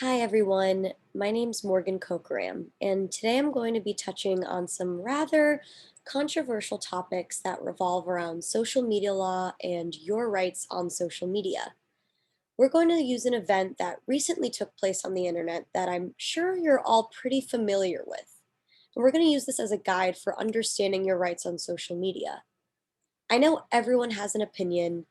Hi everyone, my name's Morgan Kokoram, and today I'm going to be touching on some rather controversial topics that revolve around social media law and your rights on social media. We're going to use an event that recently took place on the internet that I'm sure you're all pretty familiar with. And we're going to use this as a guide for understanding your rights on social media. I know everyone has an opinion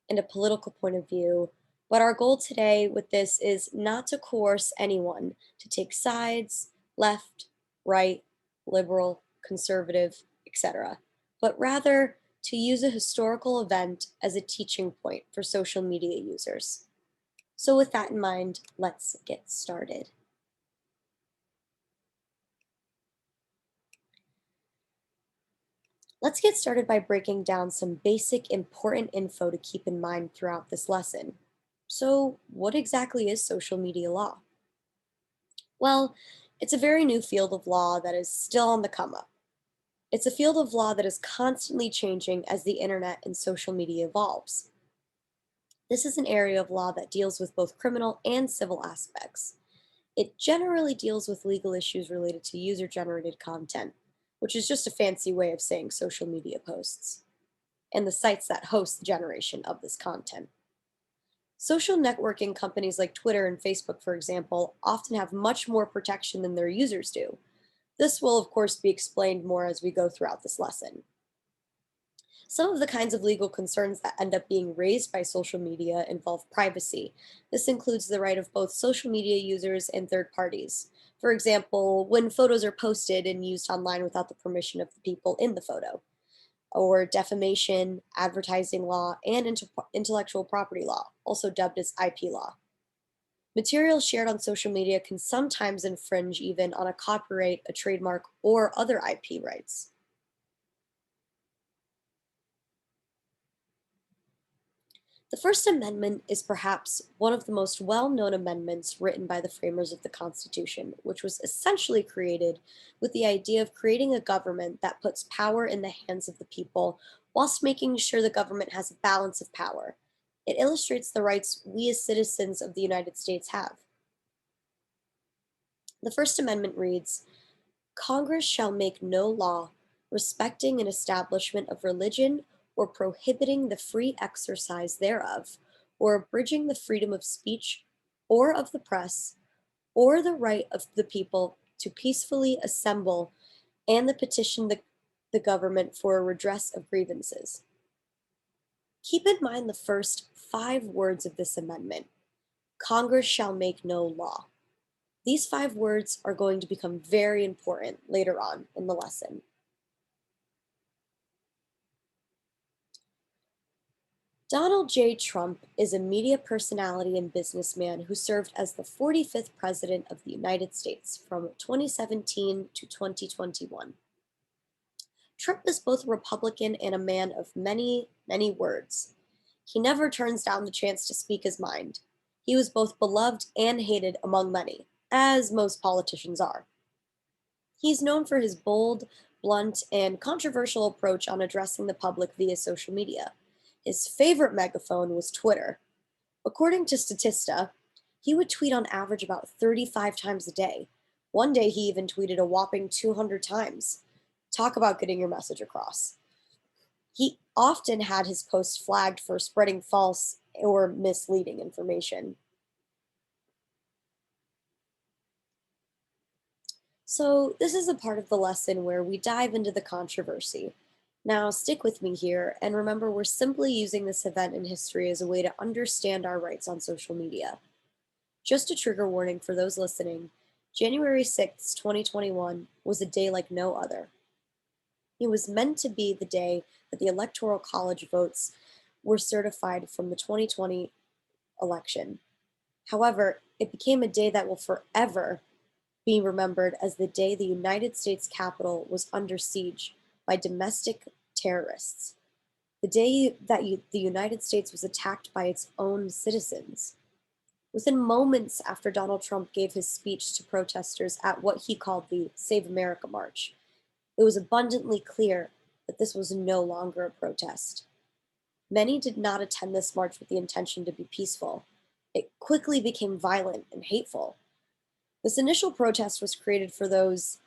and a political point of view, but our goal today with this is not to coerce anyone to take sides, left, right, liberal, conservative, etc., but rather to use a historical event as a teaching point for social media users. So, with that in mind, let's get started. Let's get started by breaking down some basic important info to keep in mind throughout this lesson. So, what exactly is social media law? Well, it's a very new field of law that is still on the come up. It's a field of law that is constantly changing as the internet and social media evolves. This is an area of law that deals with both criminal and civil aspects. It generally deals with legal issues related to user generated content, which is just a fancy way of saying social media posts, and the sites that host the generation of this content. Social networking companies like Twitter and Facebook, for example, often have much more protection than their users do. This will, of course, be explained more as we go throughout this lesson. Some of the kinds of legal concerns that end up being raised by social media involve privacy. This includes the right of both social media users and third parties. For example, when photos are posted and used online without the permission of the people in the photo, or defamation, advertising law, and intellectual property law, also dubbed as IP law. Materials shared on social media can sometimes infringe even on a copyright, a trademark, or other IP rights. The First Amendment is perhaps one of the most well known amendments written by the framers of the Constitution, which was essentially created with the idea of creating a government that puts power in the hands of the people whilst making sure the government has a balance of power. It illustrates the rights we as citizens of the United States have. The First Amendment reads, Congress shall make no law respecting an establishment of religion or prohibiting the free exercise thereof, or abridging the freedom of speech or of the press, or the right of the people to peacefully assemble and to petition the government for a redress of grievances. Keep in mind the first five words of this amendment Congress shall make no law. These five words are going to become very important later on in the lesson. Donald J. Trump is a media personality and businessman who served as the 45th President of the United States from 2017 to 2021. Trump is both a Republican and a man of many, many words. He never turns down the chance to speak his mind. He was both beloved and hated among many, as most politicians are. He's known for his bold, blunt, and controversial approach on addressing the public via social media. His favorite megaphone was Twitter. According to Statista, he would tweet on average about 35 times a day. One day he even tweeted a whopping 200 times. Talk about getting your message across. He often had his posts flagged for spreading false or misleading information. So, this is a part of the lesson where we dive into the controversy. Now, stick with me here, and remember we're simply using this event in history as a way to understand our rights on social media. Just a trigger warning for those listening January 6th, 2021 was a day like no other. It was meant to be the day that the Electoral College votes were certified from the 2020 election. However, it became a day that will forever be remembered as the day the United States Capitol was under siege by domestic terrorists, the day that the United States was attacked by its own citizens. Within moments after Donald Trump gave his speech to protesters at what he called the Save America March, it was abundantly clear that this was no longer a protest. Many did not attend this march with the intention to be peaceful. it quickly became violent and hateful. This initial protest was created for those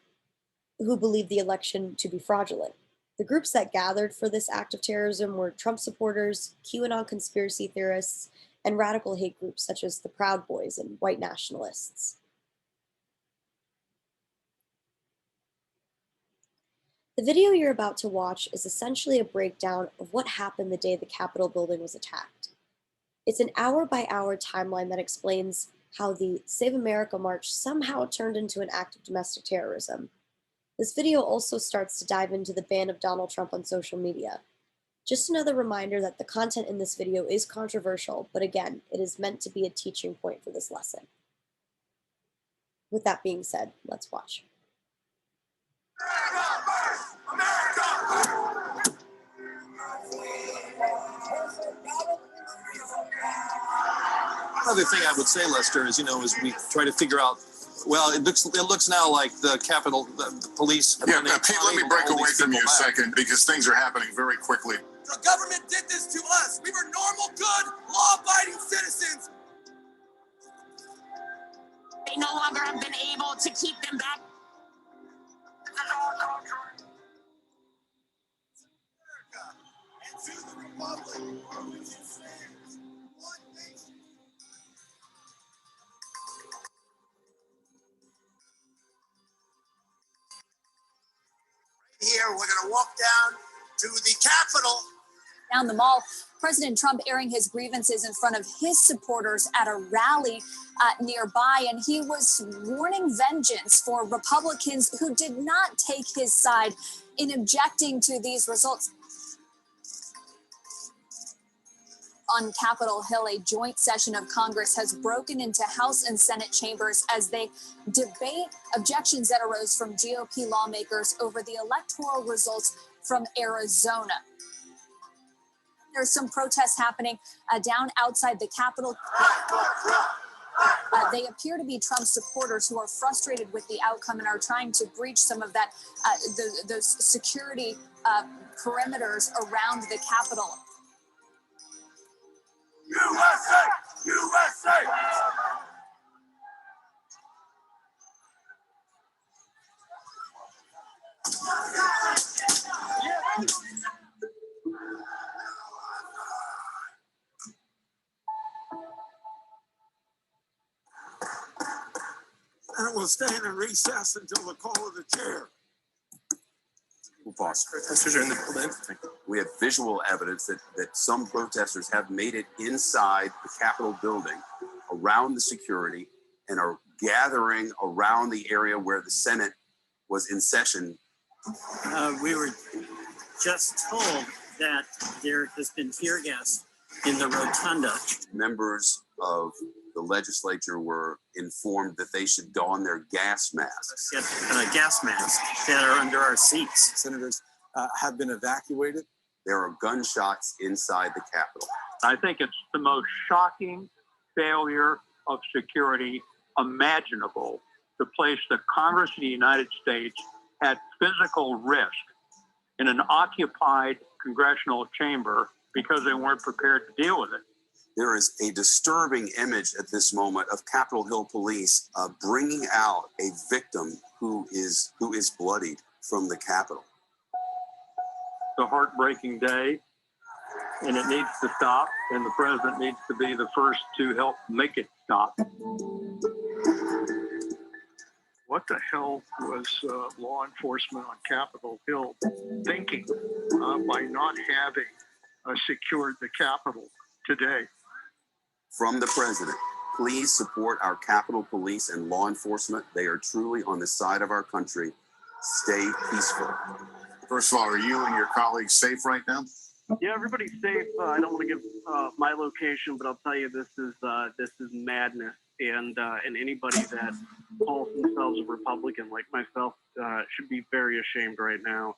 who believed the election to be fraudulent. The groups that gathered for this act of terrorism were Trump supporters, QAnon conspiracy theorists, and radical hate groups such as the Proud Boys and white nationalists. The video you're about to watch is essentially a breakdown of what happened the day the Capitol building was attacked. It's an hour by hour timeline that explains how the Save America March somehow turned into an act of domestic terrorism. This video also starts to dive into the ban of Donald Trump on social media. Just another reminder that the content in this video is controversial, but again, it is meant to be a teaching point for this lesson. With that being said, let's watch. Another thing I would say, Lester, is as we try to figure out. Well, it looks now like the Capitol, the police. Yeah, Pete, let me break away from you a second because things are happening very quickly. The government did this to us. We were normal, good, law-abiding citizens. They no longer have been able to keep them back. And to the republic for which it stands, one nation. Here, we're going to walk down to the Capitol. Down the mall, President Trump airing his grievances in front of his supporters at a rally nearby, and he was warning vengeance for Republicans who did not take his side in objecting to these results. On Capitol Hill, a joint session of Congress has broken into House and Senate chambers as they debate objections that arose from GOP lawmakers over the electoral results from Arizona. There's some protests happening down outside the Capitol. They appear to be Trump supporters who are frustrated with the outcome and are trying to breach some of that, those security perimeters around the Capitol. USA! USA! And we'll stand in recess until the call of the chair. We'll pause. Protesters are in the building. We have visual evidence that some protesters have made it inside the Capitol building, around the security, and are gathering around the area where the Senate was in session. We were just told that there has been tear gas in the rotunda. Members of the legislature were informed that they should don their gas masks. Get gas masks that are under our seats. Senators have been evacuated. There are gunshots inside the Capitol. I think it's the most shocking failure of security imaginable to place the Congress of the United States at physical risk in an occupied congressional chamber because they weren't prepared to deal with it. There is a disturbing image at this moment of Capitol Hill police bringing out a victim who is bloodied from the Capitol. It's a heartbreaking day, and it needs to stop, and the president needs to be the first to help make it stop. What the hell was law enforcement on Capitol Hill thinking by not having secured the Capitol today? From the president, please support our Capitol Police and law enforcement. They are truly on the side of our country. Stay peaceful. First of all, are you and your colleagues safe right now? Yeah, everybody's safe. I don't want to give my location, but I'll tell you this is madness. And anybody that calls themselves a Republican like myself should be very ashamed right now.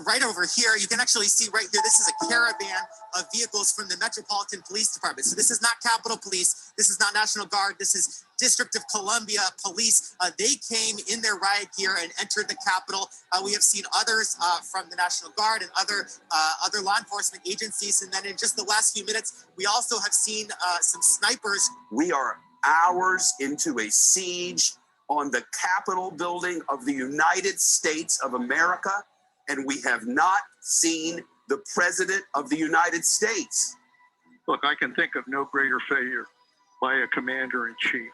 right over here, you can actually see right here, this is a caravan of vehicles from the Metropolitan Police Department. So this is not Capitol Police, this is not National Guard, this is District of Columbia Police. They came in their riot gear and entered the Capitol. We have seen others from the National Guard and other law enforcement agencies. And then in just the last few minutes, we also have seen some snipers. We are hours into a siege on the Capitol building of the United States of America, and we have not seen the President of the United States. Look, I can think of no greater failure by a commander-in-chief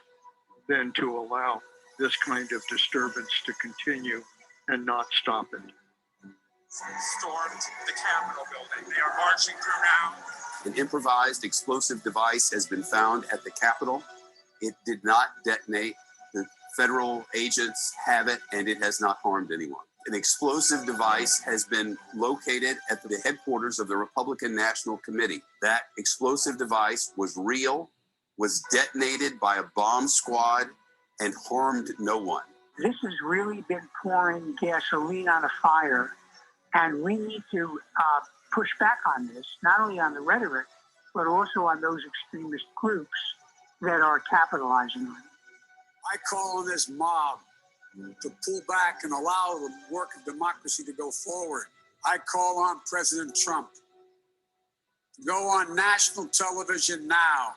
than to allow this kind of disturbance to continue and not stop it. Stormed the Capitol building. They are marching through now. An improvised explosive device has been found at the Capitol. It did not detonate. The federal agents have it, and it has not harmed anyone. An explosive device has been located at the headquarters of the Republican National Committee. That explosive device was real, was detonated by a bomb squad, and harmed no one. This has really been pouring gasoline on a fire, and we need to push back on this, not only on the rhetoric, but also on those extremist groups that are capitalizing on it. I call on this mob to pull back and allow the work of democracy to go forward. I call on President Trump to go on national television now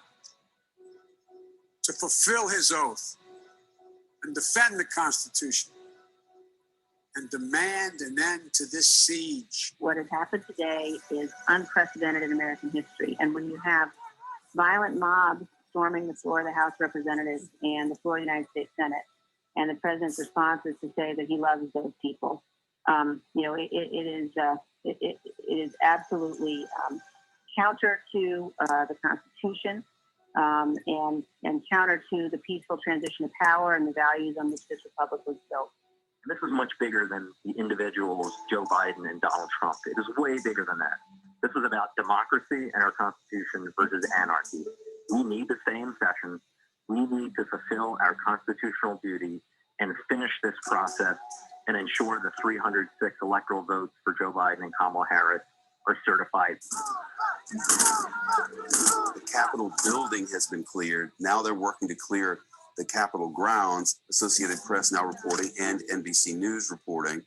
to fulfill his oath and defend the Constitution and demand an end to this siege. What has happened today is unprecedented in American history. And when you have violent mobs storming the floor of the House of Representatives and the floor of the United States Senate, and the president's response is to say that he loves those people. It is absolutely counter to the Constitution and counter to the peaceful transition of power and the values on which this republic was built. This was much bigger than the individuals, Joe Biden and Donald Trump. It is way bigger than that. This was about democracy and our Constitution versus anarchy. We need to stay in session. We need to fulfill our constitutional duty and finish this process and ensure the 306 electoral votes for Joe Biden and Kamala Harris are certified. The Capitol building has been cleared. Now they're working to clear the Capitol grounds. Associated Press now reporting and NBC News reporting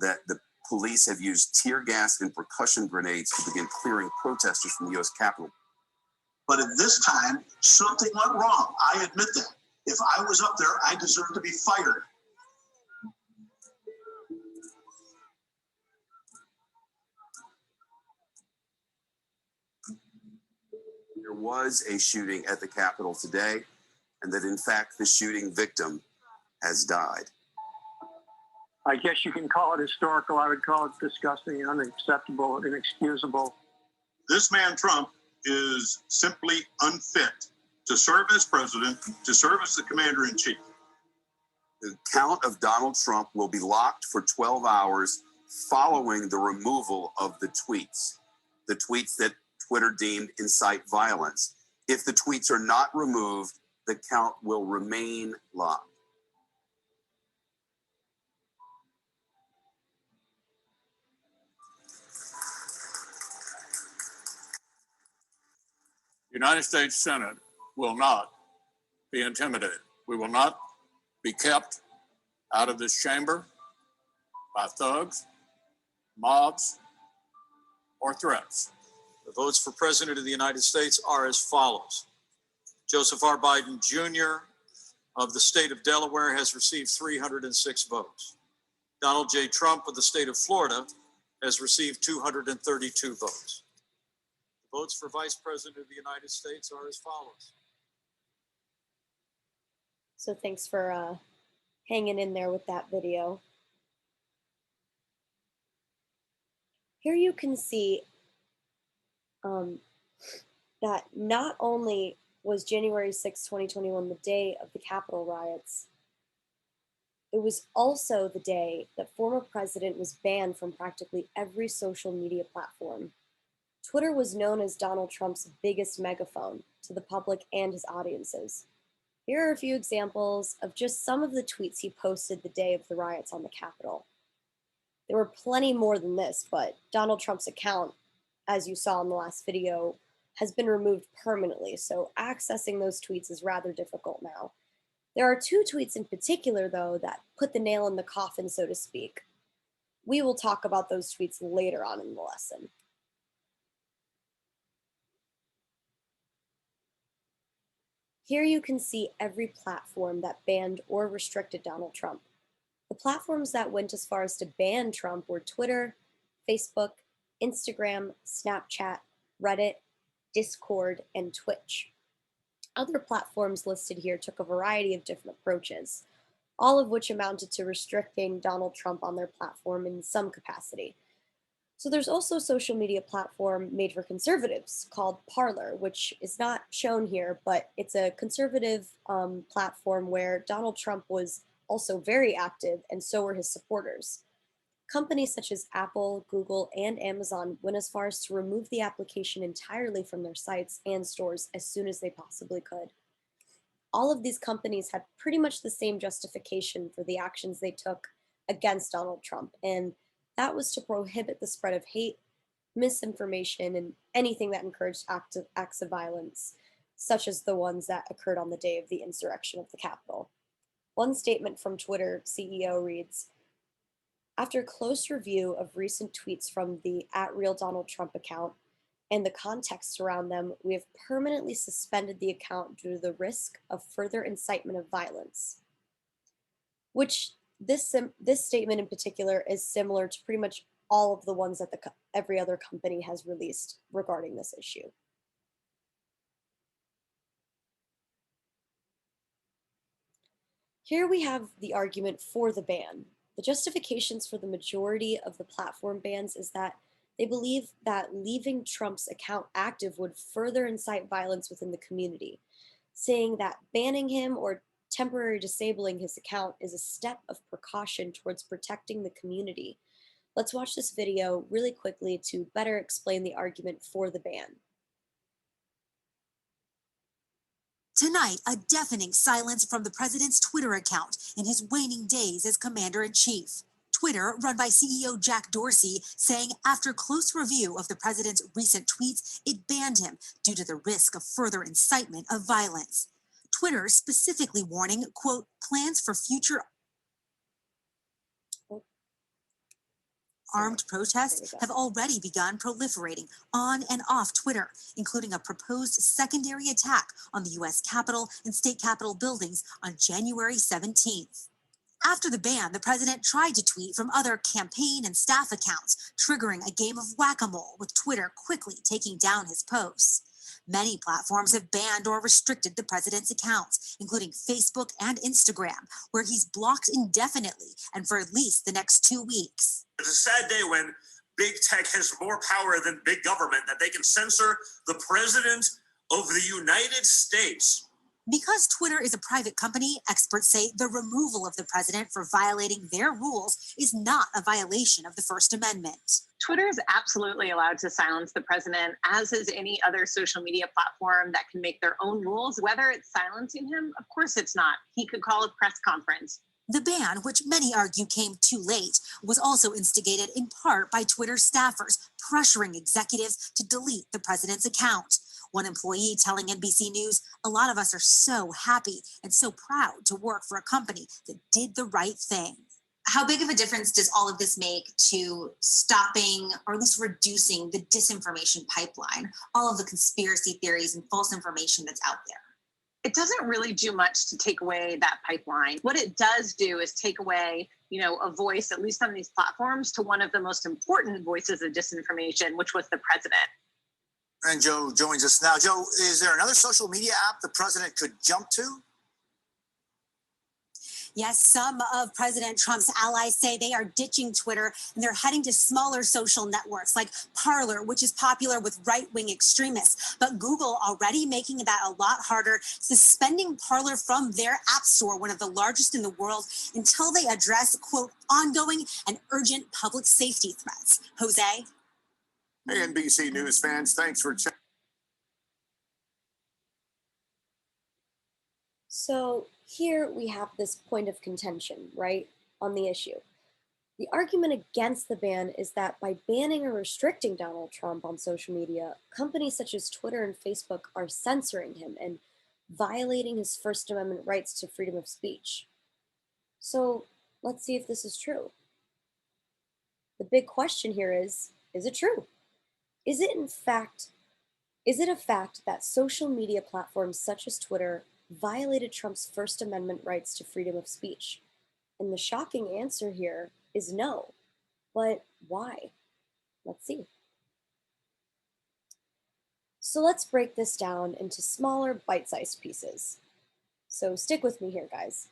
that the police have used tear gas and percussion grenades to begin clearing protesters from the U.S. Capitol. But at this time, something went wrong. I admit that. If I was up there, I deserve to be fired. There was a shooting at the Capitol today, and that in fact the shooting victim has died. I guess you can call it historical. I would call it disgusting, unacceptable, inexcusable. This man, Trump, is simply unfit to serve as president, to serve as the commander-in-chief. The account of Donald Trump will be locked for 12 hours following the removal of the tweets that Twitter deemed incite violence. If the tweets are not removed, the account will remain locked. The United States Senate will not be intimidated. We will not be kept out of this chamber by thugs, mobs, or threats. The votes for President of the United States are as follows. Joseph R. Biden Jr. of the state of Delaware has received 306 votes. Donald J. Trump of the state of Florida has received 232 votes. The votes for Vice President of the United States are as follows. So thanks for hanging in there with that video. Here you can see that not only was January 6, 2021 the day of the Capitol riots, it was also the day that former president was banned from practically every social media platform. Twitter was known as Donald Trump's biggest megaphone to the public and his audiences. Here are a few examples of just some of the tweets he posted the day of the riots on the Capitol. There were plenty more than this, but Donald Trump's account, as you saw in the last video, has been removed permanently, so accessing those tweets is rather difficult now. There are two tweets in particular, though, that put the nail in the coffin, so to speak. We will talk about those tweets later on in the lesson. Here you can see every platform that banned or restricted Donald Trump. The platforms that went as far as to ban Trump were Twitter, Facebook, Instagram, Snapchat, Reddit, Discord, and Twitch. Other platforms listed here took a variety of different approaches, all of which amounted to restricting Donald Trump on their platform in some capacity. So there's also a social media platform made for conservatives called Parler, which is not shown here, but it's a conservative platform where Donald Trump was also very active, and so were his supporters. Companies such as Apple, Google, and Amazon went as far as to remove the application entirely from their sites and stores as soon as they possibly could. All of these companies had pretty much the same justification for the actions they took against Donald Trump, and that was to prohibit the spread of hate, misinformation, and anything that encouraged acts of violence, such as the ones that occurred on the day of the insurrection of the Capitol. One statement from Twitter CEO reads, "After close review of recent tweets from the @RealDonaldTrump account and the context around them, we have permanently suspended the account due to the risk of further incitement of violence." Which this statement in particular is similar to pretty much all of the ones that every other company has released regarding this issue. Here we have the argument for the ban. The justifications for the majority of the platform bans is that they believe that leaving Trump's account active would further incite violence within the community, saying that banning him or temporarily disabling his account is a step of precaution towards protecting the community. Let's watch this video really quickly to better explain the argument for the ban. Tonight, a deafening silence from the president's Twitter account in his waning days as commander-in-chief. Twitter, run by CEO Jack Dorsey, saying after close review of the president's recent tweets, it banned him due to the risk of further incitement of violence. Twitter specifically warning, quote, plans for future armed protests have already begun proliferating on and off Twitter, including a proposed secondary attack on the U.S. Capitol and state Capitol buildings on January 17th. After the ban, the president tried to tweet from other campaign and staff accounts, triggering a game of whack-a-mole, with Twitter quickly taking down his posts. Many platforms have banned or restricted the president's accounts, including Facebook and Instagram, where he's blocked indefinitely and for at least the next 2 weeks. It's a sad day when big tech has more power than big government, that they can censor the president of the United States. Because Twitter is a private company, experts say the removal of the president for violating their rules is not a violation of the First Amendment. Twitter is absolutely allowed to silence the president, as is any other social media platform that can make their own rules. Whether it's silencing him, of course it's not. He could call a press conference. The ban, which many argue came too late, was also instigated in part by Twitter staffers pressuring executives to delete the president's account. One employee telling NBC News, "A lot of us are so happy and so proud to work for a company that did the right thing." How big of a difference does all of this make to stopping or at least reducing the disinformation pipeline, all of the conspiracy theories and false information that's out there? It doesn't really do much to take away that pipeline. What it does do is take away, a voice, at least on these platforms, to one of the most important voices of disinformation, which was the president. And Joe joins us now. Joe, is there another social media app the president could jump to? Yes, some of President Trump's allies say they are ditching Twitter and they're heading to smaller social networks like Parler, which is popular with right-wing extremists. But Google already making that a lot harder, suspending Parler from their app store, one of the largest in the world, until they address, quote, ongoing and urgent public safety threats. Jose? Hey, NBC News fans, thanks for checking. So here we have this point of contention, right, on the issue. The argument against the ban is that by banning or restricting Donald Trump on social media, companies such as Twitter and Facebook are censoring him and violating his First Amendment rights to freedom of speech. So let's see if this is true. The big question here is it true? Is it a fact that social media platforms such as Twitter violated Trump's First Amendment rights to freedom of speech? And the shocking answer here is no. But why? Let's see. So let's break this down into smaller, bite-sized pieces. So stick with me here, guys.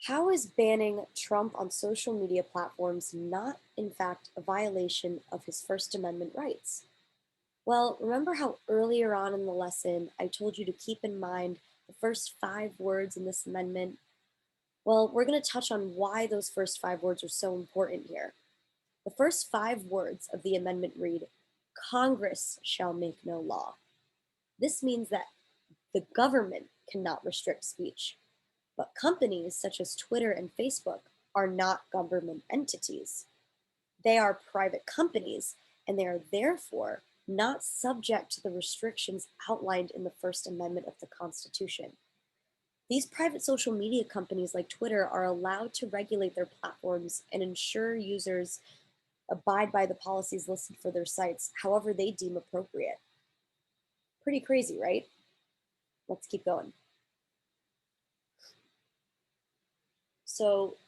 How is banning Trump on social media platforms not, in fact, a violation of his First Amendment rights? Well, remember how earlier on in the lesson I told you to keep in mind the first 5 words in this amendment? Well, we're going to touch on why those first 5 words are so important here. The first 5 words of the amendment read, "Congress shall make no law." This means that the government cannot restrict speech, but companies such as Twitter and Facebook are not government entities. They are private companies, and they are therefore not subject to the restrictions outlined in the First Amendment of the Constitution. These private social media companies like Twitter are allowed to regulate their platforms and ensure users abide by the policies listed for their sites however they deem appropriate. Pretty crazy, right? Let's keep going. So,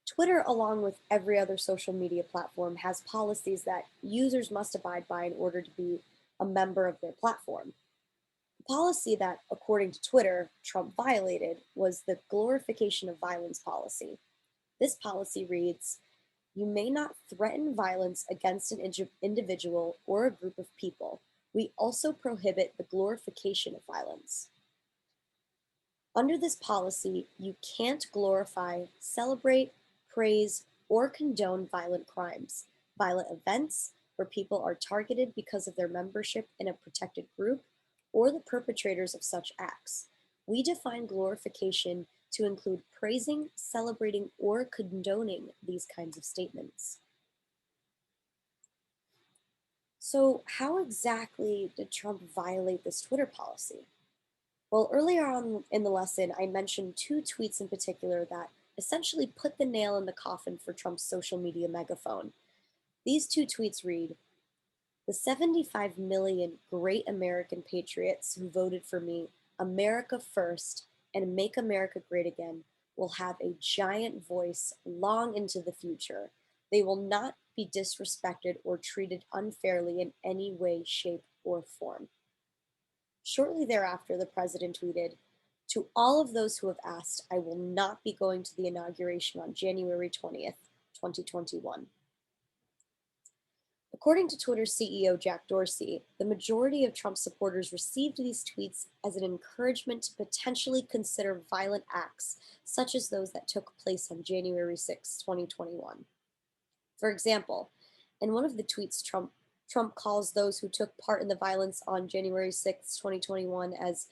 Twitter, along with every other social media platform, has policies that users must abide by in order to be a member of their platform. The policy that, according to Twitter, Trump violated was the glorification of violence policy. This policy reads, "You may not threaten violence against an individual or a group of people. We also prohibit the glorification of violence." Under this policy, you can't glorify, celebrate, praise, or condone violent crimes, violent events where people are targeted because of their membership in a protected group, or the perpetrators of such acts. We define glorification to include praising, celebrating, or condoning these kinds of statements. So, how exactly did Trump violate this Twitter policy? Well, earlier on in the lesson, I mentioned 2 tweets in particular that essentially put the nail in the coffin for Trump's social media megaphone. These 2 tweets read, "The 75 million great American patriots who voted for me, America first, and Make America Great Again, will have a giant voice long into the future. They will not be disrespected or treated unfairly in any way, shape, or form." Shortly thereafter, the president tweeted, "To all of those who have asked, I will not be going to the inauguration on January 20th, 2021. According to Twitter CEO Jack Dorsey, the majority of Trump supporters received these tweets as an encouragement to potentially consider violent acts, such as those that took place on January 6, 2021. For example, in one of the tweets, Trump calls those who took part in the violence on January 6, 2021 as,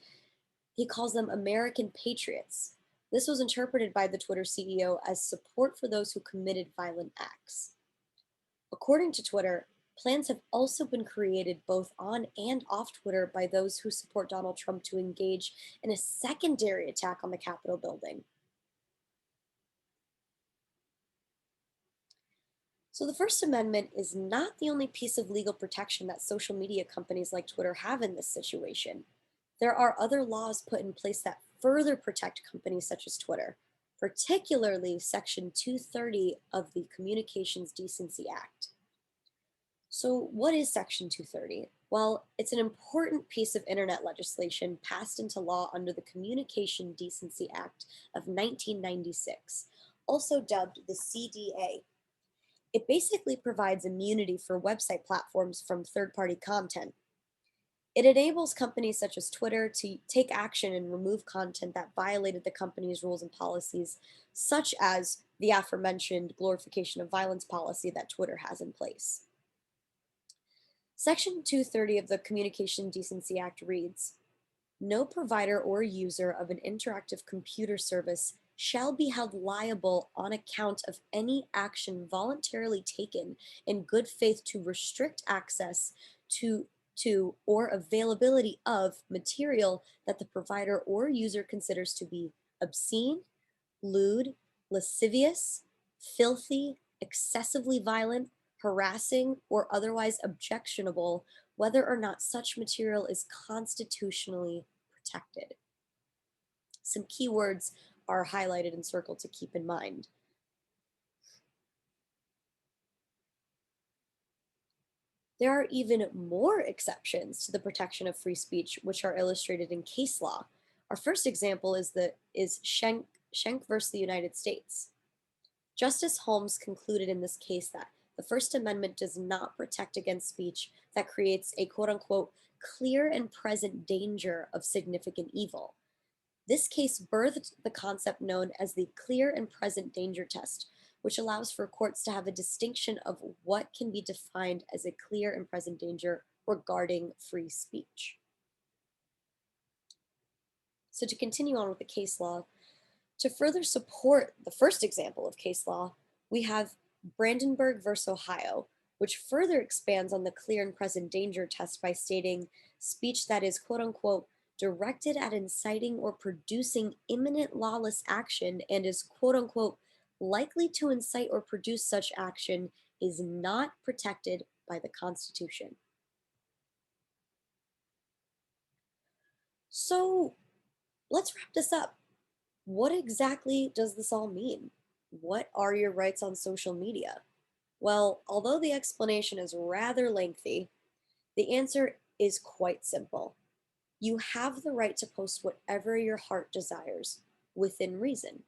he calls them American patriots. This was interpreted by the Twitter CEO as support for those who committed violent acts. According to Twitter, plans have also been created both on and off Twitter by those who support Donald Trump to engage in a secondary attack on the Capitol building. So the First Amendment is not the only piece of legal protection that social media companies like Twitter have in this situation. There are other laws put in place that further protect companies such as Twitter, particularly Section 230 of the Communications Decency Act. So what is Section 230? Well, it's an important piece of internet legislation passed into law under the Communication Decency Act of 1996, also dubbed the CDA. It basically provides immunity for website platforms from third-party content. It enables companies such as Twitter to take action and remove content that violated the company's rules and policies, such as the aforementioned glorification of violence policy that Twitter has in place. Section 230 of the Communication Decency Act reads, "No provider or user of an interactive computer service shall be held liable on account of any action voluntarily taken in good faith to restrict access to or availability of material that the provider or user considers to be obscene, lewd, lascivious, filthy, excessively violent, harassing, or otherwise objectionable, whether or not such material is constitutionally protected. Some keywords are highlighted and circled to keep in mind. There are even more exceptions to the protection of free speech, which are illustrated in case law. Our first example is Schenck versus the United States. Justice Holmes concluded in this case that the First Amendment does not protect against speech that creates a quote-unquote clear and present danger of significant evil. This case birthed the concept known as the clear and present danger test, which allows for courts to have a distinction of what can be defined as a clear and present danger regarding free speech. So to continue on with the case law, to further support the first example of case law, we have Brandenburg versus Ohio, which further expands on the clear and present danger test by stating speech that is quote unquote directed at inciting or producing imminent lawless action and is quote unquote likely to incite or produce such action is not protected by the Constitution. So let's wrap this up. What exactly does this all mean? What are your rights on social media? Well, although the explanation is rather lengthy, the answer is quite simple. You have the right to post whatever your heart desires, within reason.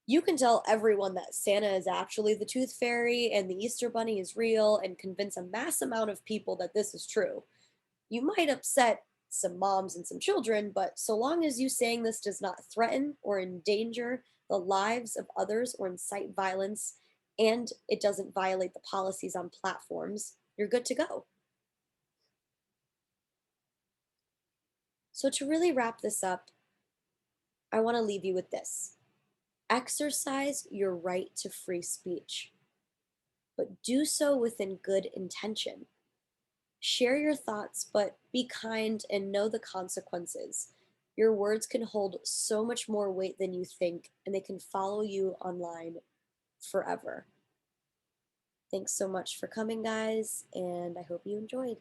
You can tell everyone that Santa is actually the Tooth Fairy and the Easter Bunny is real and convince a mass amount of people that this is true. You might upset some moms and some children, but so long as you saying this does not threaten or endanger the lives of others or incite violence, and it doesn't violate the policies on platforms, you're good to go. So to really wrap this up, I want to leave you with this. Exercise your right to free speech, but do so within good intention. Share your thoughts, but be kind and know the consequences. Your words can hold so much more weight than you think, and they can follow you online forever. Thanks so much for coming, guys, and I hope you enjoyed.